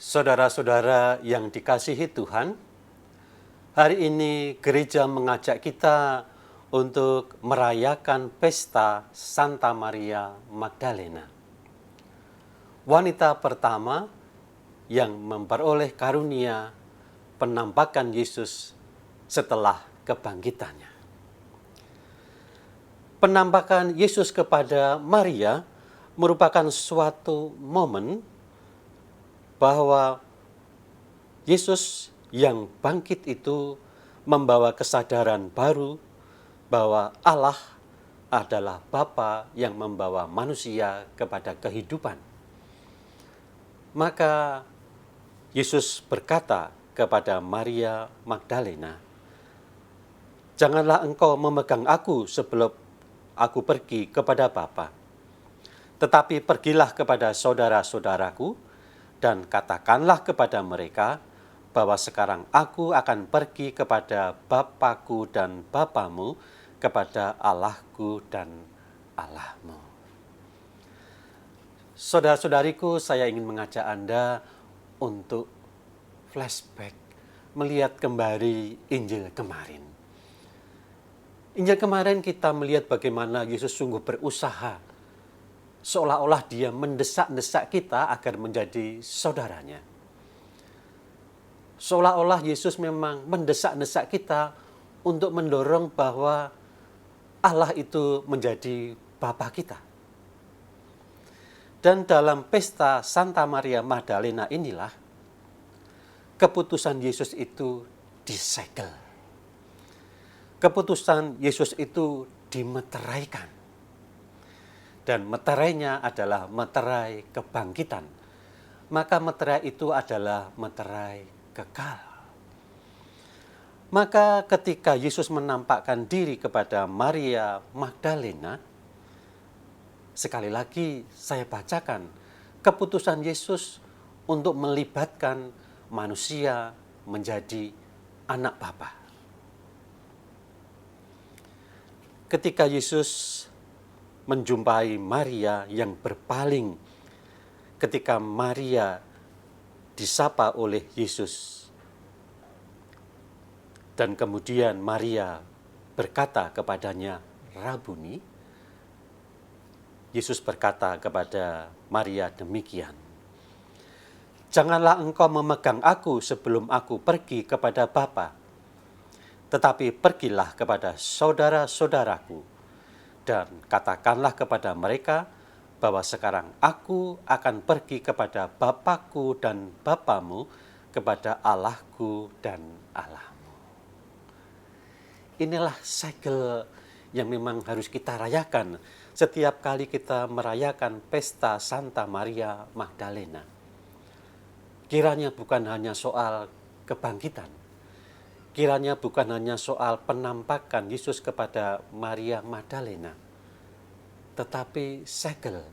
Saudara-saudara yang dikasihi Tuhan, hari ini gereja mengajak kita untuk merayakan pesta Santa Maria Magdalena. Wanita pertama yang memperoleh karunia penampakan Yesus setelah kebangkitannya. Penampakan Yesus kepada Maria merupakan suatu momen bahwa Yesus yang bangkit itu membawa kesadaran baru bahwa Allah adalah Bapa yang membawa manusia kepada kehidupan. Maka Yesus berkata kepada Maria Magdalena, "Janganlah engkau memegang aku sebelum aku pergi kepada Bapa, tetapi pergilah kepada saudara-saudaraku dan katakanlah kepada mereka bahwa sekarang aku akan pergi kepada Bapakku dan Bapamu, kepada Allahku dan Allahmu." Saudara-saudariku, saya ingin mengajak Anda untuk flashback, melihat kembali Injil kemarin. Injil kemarin kita melihat bagaimana Yesus sungguh berusaha, seolah-olah dia mendesak-desak kita agar menjadi saudaranya. Seolah-olah Yesus memang mendesak-desak kita untuk mendorong bahwa Allah itu menjadi Bapa kita. Dan dalam pesta Santa Maria Magdalena inilah keputusan Yesus itu disegel. Keputusan Yesus itu dimeteraikan. Dan meterainya adalah meterai kebangkitan. Maka meterai itu adalah meterai kekal. Maka ketika Yesus menampakkan diri kepada Maria Magdalena, sekali lagi saya bacakan keputusan Yesus untuk melibatkan manusia menjadi anak Bapa. Ketika Yesus menjumpai Maria yang berpaling ketika Maria disapa oleh Yesus. Dan kemudian Maria berkata kepadanya, "Rabuni." Yesus berkata kepada Maria demikian, "Janganlah engkau memegang aku sebelum aku pergi kepada Bapa, tetapi pergilah kepada saudara-saudaraku dan katakanlah kepada mereka bahwa sekarang aku akan pergi kepada Bapakku dan Bapamu, kepada Allahku dan Allahmu." Inilah segel yang memang harus kita rayakan setiap kali kita merayakan pesta Santa Maria Magdalena. Kiranya bukan hanya soal kebangkitan, kiranya bukan hanya soal penampakan Yesus kepada Maria Magdalena, tetapi segel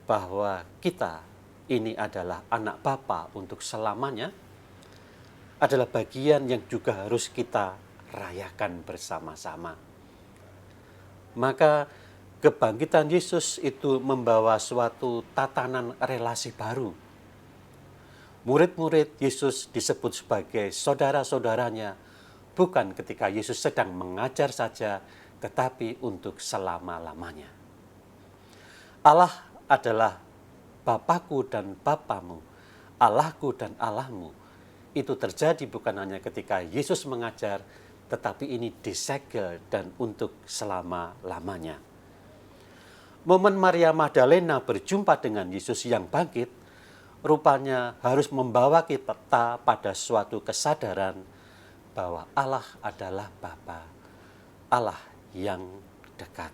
bahwa kita ini adalah anak Bapa untuk selamanya, adalah bagian yang juga harus kita rayakan bersama-sama. Maka kebangkitan Yesus itu membawa suatu tatanan relasi baru. Murid-murid Yesus disebut sebagai saudara-saudaranya, bukan ketika Yesus sedang mengajar saja, tetapi untuk selama-lamanya. Allah adalah Bapakku dan Bapamu, Allahku dan Allahmu. Itu terjadi bukan hanya ketika Yesus mengajar, tetapi ini disegel dan untuk selama-lamanya. Momen Maria Magdalena berjumpa dengan Yesus yang bangkit, rupanya harus membawa kita pada suatu kesadaran bahwa Allah adalah Bapa, Allah yang dekat.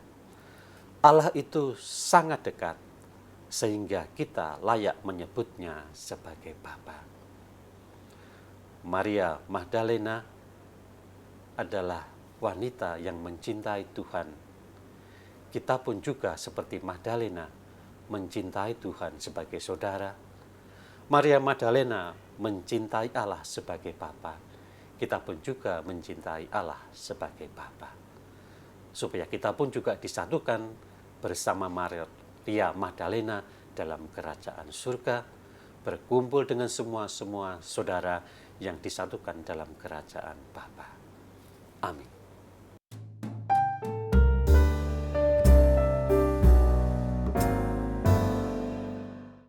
Allah itu sangat dekat, sehingga kita layak menyebutnya sebagai Bapa. Maria Magdalena adalah wanita yang mencintai Tuhan. Kita pun juga seperti Magdalena mencintai Tuhan sebagai saudara. Maria Magdalena mencintai Allah sebagai Bapa. Kita pun juga mencintai Allah sebagai Bapa. Supaya kita pun juga disatukan bersama Maria Magdalena dalam kerajaan surga, berkumpul dengan semua saudara yang disatukan dalam kerajaan Bapa. Amin.